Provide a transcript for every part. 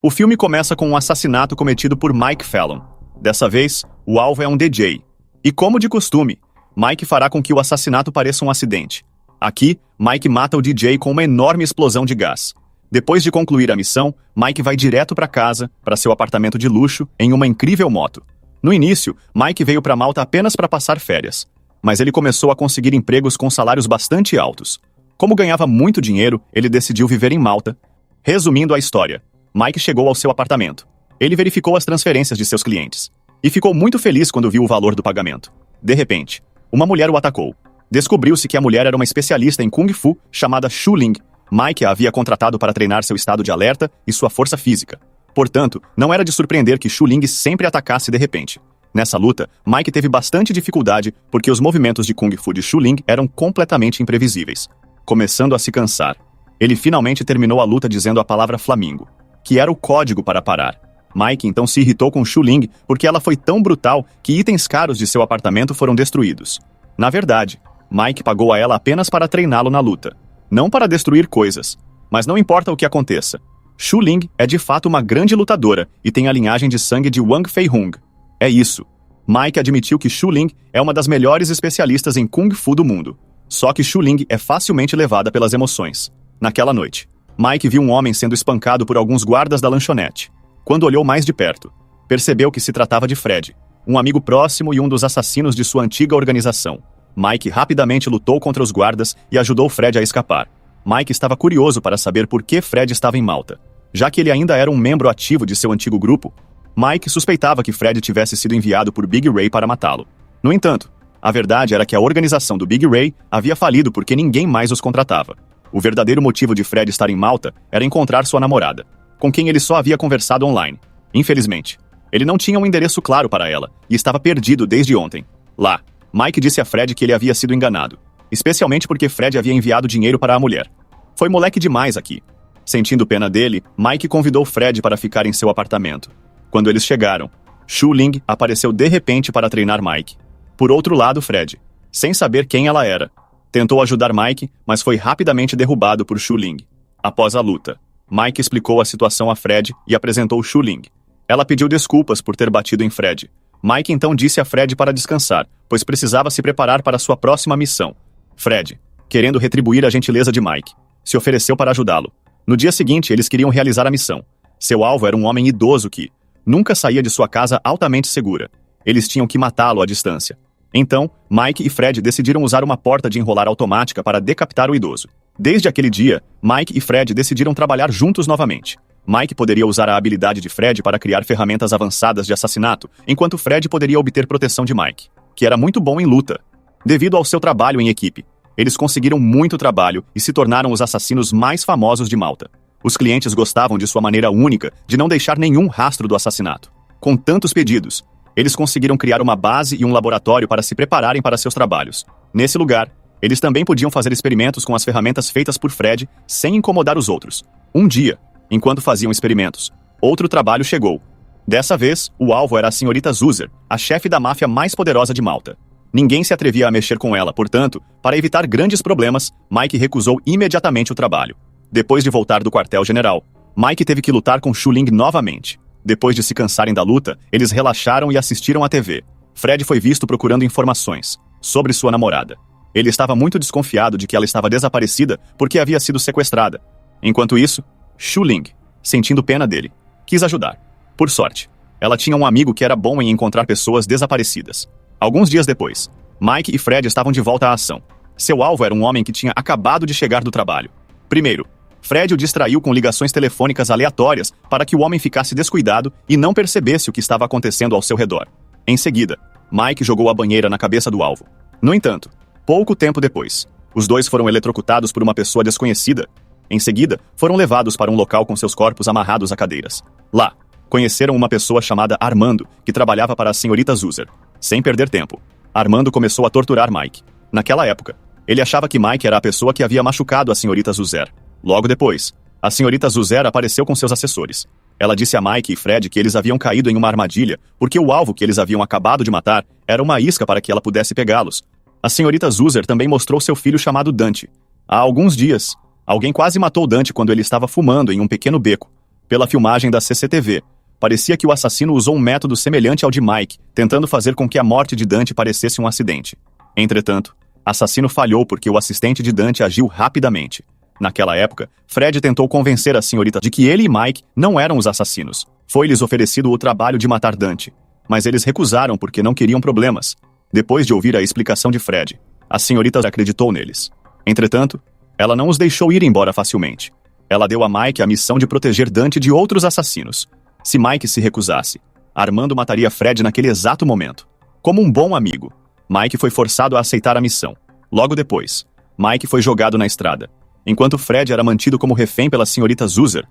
O filme começa com um assassinato cometido por Mike Fallon. Dessa vez, o alvo é um DJ. E como de costume, Mike fará com que o assassinato pareça um acidente. Aqui, Mike mata o DJ com uma enorme explosão de gás. Depois de concluir a missão, Mike vai direto para casa, para seu apartamento de luxo, em uma incrível moto. No início, Mike veio para Malta apenas para passar férias. Mas ele começou a conseguir empregos com salários bastante altos. Como ganhava muito dinheiro, ele decidiu viver em Malta. Resumindo a história, Mike chegou ao seu apartamento. Ele verificou as transferências de seus clientes. E ficou muito feliz quando viu o valor do pagamento. De repente, uma mulher o atacou. Descobriu-se que a mulher era uma especialista em Kung Fu chamada Xu Ling. Mike a havia contratado para treinar seu estado de alerta e sua força física. Portanto, não era de surpreender que Xu Ling sempre atacasse de repente. Nessa luta, Mike teve bastante dificuldade porque os movimentos de Kung Fu de Xu Ling eram completamente imprevisíveis. Começando a se cansar, ele finalmente terminou a luta dizendo a palavra Flamingo, que era o código para parar. Mike então se irritou com Xu Ling porque ela foi tão brutal que itens caros de seu apartamento foram destruídos. Na verdade, Mike pagou a ela apenas para treiná-lo na luta, não para destruir coisas. Mas não importa o que aconteça. Xu Ling é de fato uma grande lutadora e tem a linhagem de sangue de Wang Fei Hung. É isso. Mike admitiu que Xu Ling é uma das melhores especialistas em Kung Fu do mundo. Só que Xu Ling é facilmente levada pelas emoções. Naquela noite, Mike viu um homem sendo espancado por alguns guardas da lanchonete. Quando olhou mais de perto, percebeu que se tratava de Fred, um amigo próximo e um dos assassinos de sua antiga organização. Mike rapidamente lutou contra os guardas e ajudou Fred a escapar. Mike estava curioso para saber por que Fred estava em Malta. Já que ele ainda era um membro ativo de seu antigo grupo, Mike suspeitava que Fred tivesse sido enviado por Big Ray para matá-lo. No entanto, a verdade era que a organização do Big Ray havia falido porque ninguém mais os contratava. O verdadeiro motivo de Fred estar em Malta era encontrar sua namorada, com quem ele só havia conversado online. Infelizmente, ele não tinha um endereço claro para ela e estava perdido desde ontem. Lá, Mike disse a Fred que ele havia sido enganado, especialmente porque Fred havia enviado dinheiro para a mulher. Foi moleque demais aqui. Sentindo pena dele, Mike convidou Fred para ficar em seu apartamento. Quando eles chegaram, Xu Ling apareceu de repente para treinar Mike. Por outro lado, Fred, sem saber quem ela era, tentou ajudar Mike, mas foi rapidamente derrubado por Xu Ling. Após a luta, Mike explicou a situação a Fred e apresentou Xu Ling. Ela pediu desculpas por ter batido em Fred. Mike então disse a Fred para descansar, pois precisava se preparar para sua próxima missão. Fred, querendo retribuir a gentileza de Mike, se ofereceu para ajudá-lo. No dia seguinte, eles queriam realizar a missão. Seu alvo era um homem idoso que nunca saía de sua casa altamente segura. Eles tinham que matá-lo à distância. Então, Mike e Fred decidiram usar uma porta de enrolar automática para decapitar o idoso. Desde aquele dia, Mike e Fred decidiram trabalhar juntos novamente. Mike poderia usar a habilidade de Fred para criar ferramentas avançadas de assassinato, enquanto Fred poderia obter proteção de Mike, que era muito bom em luta. Devido ao seu trabalho em equipe, eles conseguiram muito trabalho e se tornaram os assassinos mais famosos de Malta. Os clientes gostavam de sua maneira única de não deixar nenhum rastro do assassinato. Com tantos pedidos, eles conseguiram criar uma base e um laboratório para se prepararem para seus trabalhos. Nesse lugar, eles também podiam fazer experimentos com as ferramentas feitas por Fred sem incomodar os outros. Um dia, enquanto faziam experimentos, outro trabalho chegou. Dessa vez, o alvo era a senhorita Zuzer, a chefe da máfia mais poderosa de Malta. Ninguém se atrevia a mexer com ela, portanto, para evitar grandes problemas, Mike recusou imediatamente o trabalho. Depois de voltar do quartel-general, Mike teve que lutar com Xu Ling novamente. Depois de se cansarem da luta, eles relaxaram e assistiram à TV. Fred foi visto procurando informações sobre sua namorada. Ele estava muito desconfiado de que ela estava desaparecida porque havia sido sequestrada. Enquanto isso, Xu Ling, sentindo pena dele, quis ajudar. Por sorte, ela tinha um amigo que era bom em encontrar pessoas desaparecidas. Alguns dias depois, Mike e Fred estavam de volta à ação. Seu alvo era um homem que tinha acabado de chegar do trabalho. Primeiro, Fred o distraiu com ligações telefônicas aleatórias para que o homem ficasse descuidado e não percebesse o que estava acontecendo ao seu redor. Em seguida, Mike jogou a banheira na cabeça do alvo. No entanto, pouco tempo depois, os dois foram eletrocutados por uma pessoa desconhecida. Em seguida, foram levados para um local com seus corpos amarrados a cadeiras. Lá, conheceram uma pessoa chamada Armando, que trabalhava para a senhorita Zuzer. Sem perder tempo, Armando começou a torturar Mike. Naquela época, ele achava que Mike era a pessoa que havia machucado a senhorita Zuzer. Logo depois, a senhorita Zuzer apareceu com seus assessores. Ela disse a Mike e Fred que eles haviam caído em uma armadilha porque o alvo que eles haviam acabado de matar era uma isca para que ela pudesse pegá-los. A senhorita Zuzer também mostrou seu filho chamado Dante. Há alguns dias, alguém quase matou Dante quando ele estava fumando em um pequeno beco. Pela filmagem da CCTV, parecia que o assassino usou um método semelhante ao de Mike, tentando fazer com que a morte de Dante parecesse um acidente. Entretanto, o assassino falhou porque o assistente de Dante agiu rapidamente. Naquela época, Fred tentou convencer a senhorita de que ele e Mike não eram os assassinos. Foi-lhes oferecido o trabalho de matar Dante, mas eles recusaram porque não queriam problemas. Depois de ouvir a explicação de Fred, a senhorita acreditou neles. Entretanto, ela não os deixou ir embora facilmente. Ela deu a Mike a missão de proteger Dante de outros assassinos. Se Mike se recusasse, Armando mataria Fred naquele exato momento. Como um bom amigo, Mike foi forçado a aceitar a missão. Logo depois, Mike foi jogado na estrada, enquanto Fred era mantido como refém pela senhorita Zuzer.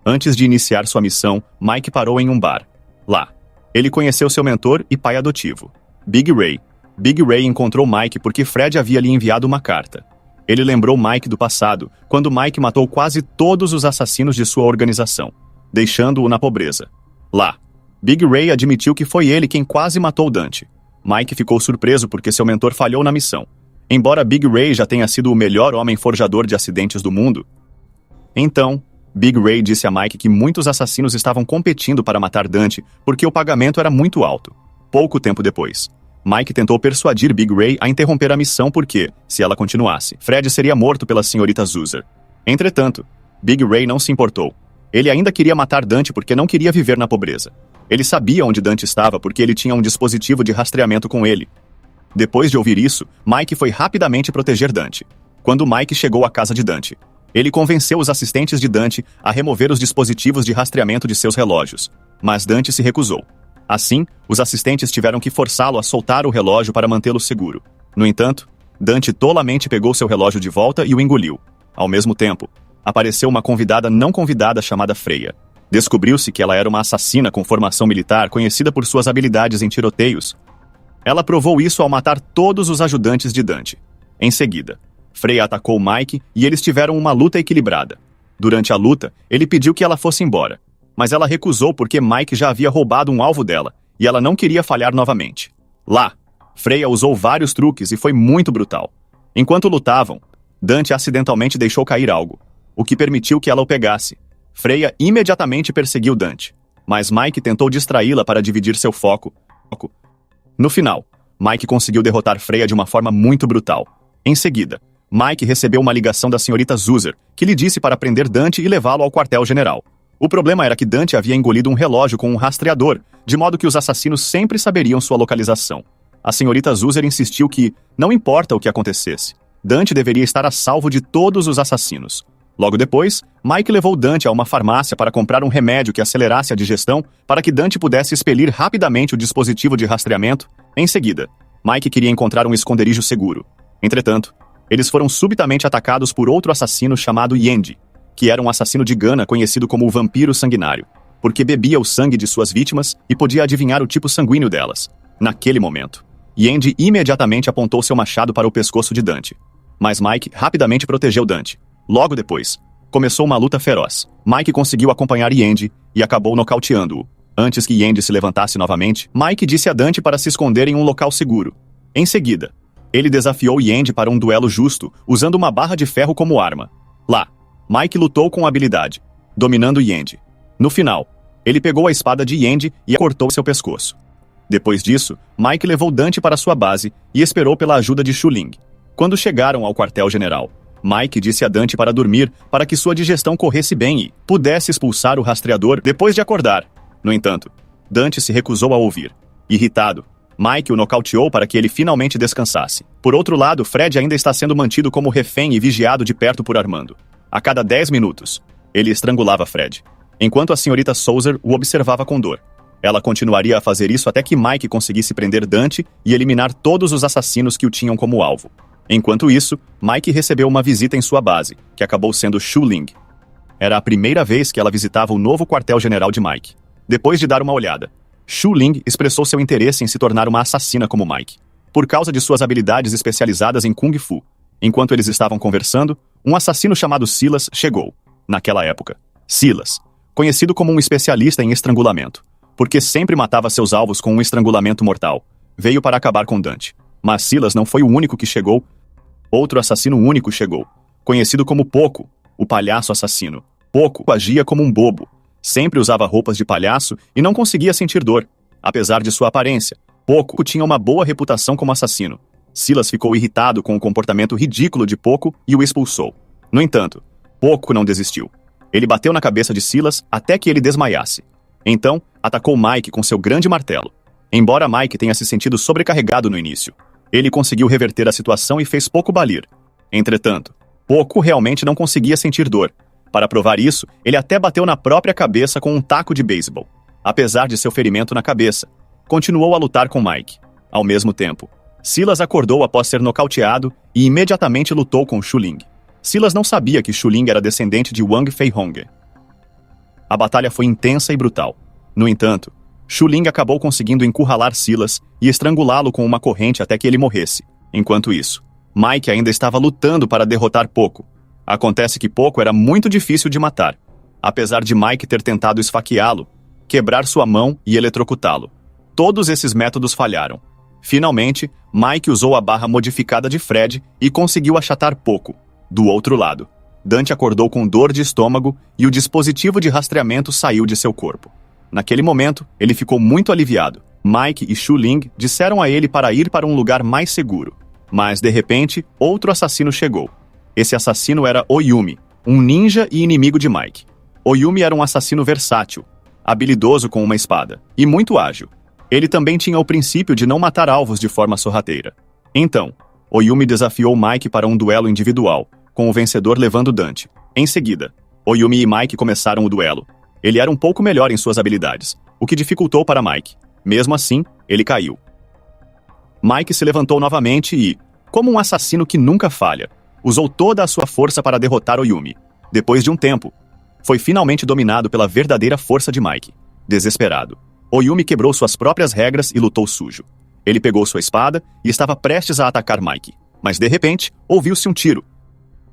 Antes de iniciar sua missão, Mike parou em um bar. Lá, ele conheceu seu mentor e pai adotivo, Big Ray. Big Ray encontrou Mike porque Fred havia lhe enviado uma carta. Ele lembrou Mike do passado, quando Mike matou quase todos os assassinos de sua organização, deixando-o na pobreza. Lá, Big Ray admitiu que foi ele quem quase matou Dante. Mike ficou surpreso porque seu mentor falhou na missão. Embora Big Ray já tenha sido o melhor homem forjador de acidentes do mundo. Então, Big Ray disse a Mike que muitos assassinos estavam competindo para matar Dante porque o pagamento era muito alto. Pouco tempo depois, Mike tentou persuadir Big Ray a interromper a missão porque, se ela continuasse, Fred seria morto pela senhorita Zuzer. Entretanto, Big Ray não se importou. Ele ainda queria matar Dante porque não queria viver na pobreza. Ele sabia onde Dante estava porque ele tinha um dispositivo de rastreamento com ele. Depois de ouvir isso, Mike foi rapidamente proteger Dante. Quando Mike chegou à casa de Dante, ele convenceu os assistentes de Dante a remover os dispositivos de rastreamento de seus relógios, mas Dante se recusou. Assim, os assistentes tiveram que forçá-lo a soltar o relógio para mantê-lo seguro. No entanto, Dante tolamente pegou seu relógio de volta e o engoliu. Ao mesmo tempo, apareceu uma convidada não convidada chamada Freya. Descobriu-se que ela era uma assassina com formação militar conhecida por suas habilidades em tiroteios. Ela provou isso ao matar todos os ajudantes de Dante. Em seguida, Freya atacou Mike e eles tiveram uma luta equilibrada. Durante a luta, ele pediu que ela fosse embora, mas ela recusou porque Mike já havia roubado um alvo dela e ela não queria falhar novamente. Lá, Freya usou vários truques e foi muito brutal. Enquanto lutavam, Dante acidentalmente deixou cair algo, o que permitiu que ela o pegasse. Freya imediatamente perseguiu Dante, mas Mike tentou distraí-la para dividir seu foco. No final, Mike conseguiu derrotar Freya de uma forma muito brutal. Em seguida, Mike recebeu uma ligação da senhorita Zuzer, que lhe disse para prender Dante e levá-lo ao quartel-general. O problema era que Dante havia engolido um relógio com um rastreador, de modo que os assassinos sempre saberiam sua localização. A senhorita Zuzer insistiu que, não importa o que acontecesse, Dante deveria estar a salvo de todos os assassinos. Logo depois, Mike levou Dante a uma farmácia para comprar um remédio que acelerasse a digestão para que Dante pudesse expelir rapidamente o dispositivo de rastreamento. Em seguida, Mike queria encontrar um esconderijo seguro. Entretanto, eles foram subitamente atacados por outro assassino chamado Yendi, que era um assassino de Gana conhecido como o Vampiro Sanguinário, porque bebia o sangue de suas vítimas e podia adivinhar o tipo sanguíneo delas. Naquele momento, Yendi imediatamente apontou seu machado para o pescoço de Dante. Mas Mike rapidamente protegeu Dante. Logo depois, começou uma luta feroz. Mike conseguiu acompanhar Yendi e acabou nocauteando-o. Antes que Yendi se levantasse novamente, Mike disse a Dante para se esconder em um local seguro. Em seguida, ele desafiou Yendi para um duelo justo, usando uma barra de ferro como arma. Lá, Mike lutou com habilidade, dominando Yendi. No final, ele pegou a espada de Yendi e cortou seu pescoço. Depois disso, Mike levou Dante para sua base e esperou pela ajuda de Shu-Ling. Quando chegaram ao quartel-general, Mike disse a Dante para dormir para que sua digestão corresse bem e pudesse expulsar o rastreador depois de acordar. No entanto, Dante se recusou a ouvir. Irritado, Mike o nocauteou para que ele finalmente descansasse. Por outro lado, Fred ainda está sendo mantido como refém e vigiado de perto por Armando. A cada 10 minutos, ele estrangulava Fred, enquanto a senhorita Souzer o observava com dor. Ela continuaria a fazer isso até que Mike conseguisse prender Dante e eliminar todos os assassinos que o tinham como alvo. Enquanto isso, Mike recebeu uma visita em sua base, que acabou sendo Shu-Ling. Era a primeira vez que ela visitava o novo quartel-general de Mike. Depois de dar uma olhada, Shu-Ling expressou seu interesse em se tornar uma assassina como Mike, por causa de suas habilidades especializadas em Kung Fu. Enquanto eles estavam conversando, um assassino chamado Silas chegou. Naquela época, Silas, conhecido como um especialista em estrangulamento, porque sempre matava seus alvos com um estrangulamento mortal, veio para acabar com Dante. Mas Silas não foi o único que chegou. Outro assassino único chegou, conhecido como Poco, o palhaço assassino. Poco agia como um bobo, Sempre usava roupas de palhaço e não conseguia sentir dor, apesar de sua aparência. Poco tinha uma boa reputação como assassino. Silas ficou irritado com o comportamento ridículo de Poco e o expulsou. No entanto, Poco não desistiu. Ele bateu na cabeça de Silas até que ele desmaiasse. Então, atacou Mike com seu grande martelo. Embora Mike tenha se sentido sobrecarregado no início, ele conseguiu reverter a situação e fez Poco balir. Entretanto, Poco realmente não conseguia sentir dor. Para provar isso, ele até bateu na própria cabeça com um taco de beisebol. Apesar de seu ferimento na cabeça, continuou a lutar com Mike. Ao mesmo tempo, Silas acordou após ser nocauteado e imediatamente lutou com Shu-Ling. Silas não sabia que Shu-Ling era descendente de Wang Fei-Hong. A batalha foi intensa e brutal. No entanto, Shu-Ling acabou conseguindo encurralar Silas e estrangulá-lo com uma corrente até que ele morresse. Enquanto isso, Mike ainda estava lutando para derrotar Poco. Acontece que Poco era muito difícil de matar, apesar de Mike ter tentado esfaqueá-lo, quebrar sua mão e eletrocutá-lo. Todos esses métodos falharam. Finalmente, Mike usou a barra modificada de Fred e conseguiu achatar Poco. Do outro lado, Dante acordou com dor de estômago e o dispositivo de rastreamento saiu de seu corpo. Naquele momento, ele ficou muito aliviado. Mike e Shu-Ling disseram a ele para ir para um lugar mais seguro. Mas, de repente, outro assassino chegou. Esse assassino era Oyumi, um ninja e inimigo de Mike. Oyumi era um assassino versátil, habilidoso com uma espada, e muito ágil. Ele também tinha o princípio de não matar alvos de forma sorrateira. Então, Oyumi desafiou Mike para um duelo individual, com o vencedor levando Dante. Em seguida, Oyumi e Mike começaram o duelo. Ele era um pouco melhor em suas habilidades, o que dificultou para Mike. Mesmo assim, ele caiu. Mike se levantou novamente e, como um assassino que nunca falha, usou toda a sua força para derrotar Oyumi. Depois de um tempo, foi finalmente dominado pela verdadeira força de Mike. Desesperado, Oyumi quebrou suas próprias regras e lutou sujo. Ele pegou sua espada e estava prestes a atacar Mike, mas de repente, ouviu-se um tiro.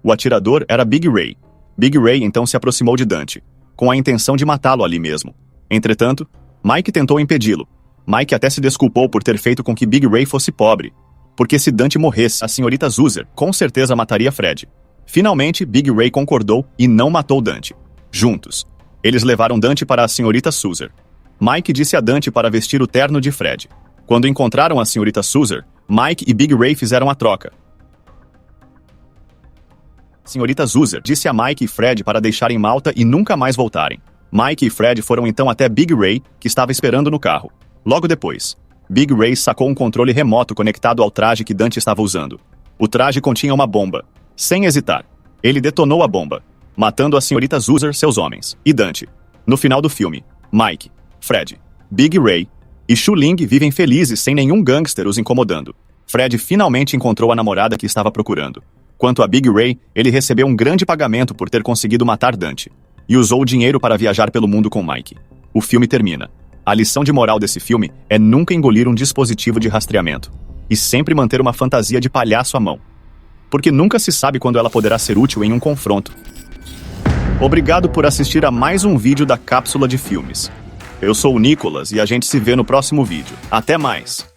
O atirador era Big Ray. Big Ray então se aproximou de Dante, com a intenção de matá-lo ali mesmo. Entretanto, Mike tentou impedi-lo. Mike até se desculpou por ter feito com que Big Ray fosse pobre, porque se Dante morresse, a senhorita Zuzer com certeza mataria Fred. Finalmente, Big Ray concordou e não matou Dante. Juntos, eles levaram Dante para a senhorita Zuzer. Mike disse a Dante para vestir o terno de Fred. Quando encontraram a senhorita Zuzer, Mike e Big Ray fizeram a troca. A senhorita Zuzer disse a Mike e Fred para deixarem Malta e nunca mais voltarem. Mike e Fred foram então até Big Ray, que estava esperando no carro. Logo depois, Big Ray sacou um controle remoto conectado ao traje que Dante estava usando. O traje continha uma bomba. Sem hesitar, ele detonou a bomba, matando a senhorita Zuzer, seus homens, e Dante. No final do filme, Mike, Fred, Big Ray e Shu-Ling vivem felizes sem nenhum gangster os incomodando. Fred finalmente encontrou a namorada que estava procurando. Quanto a Big Ray, ele recebeu um grande pagamento por ter conseguido matar Dante, e usou o dinheiro para viajar pelo mundo com Mike. O filme termina. A lição de moral desse filme é nunca engolir um dispositivo de rastreamento, e sempre manter uma fantasia de palhaço à mão, porque nunca se sabe quando ela poderá ser útil em um confronto. Obrigado por assistir a mais um vídeo da Cápsula de Filmes. Eu sou o Nicolas e a gente se vê no próximo vídeo. Até mais!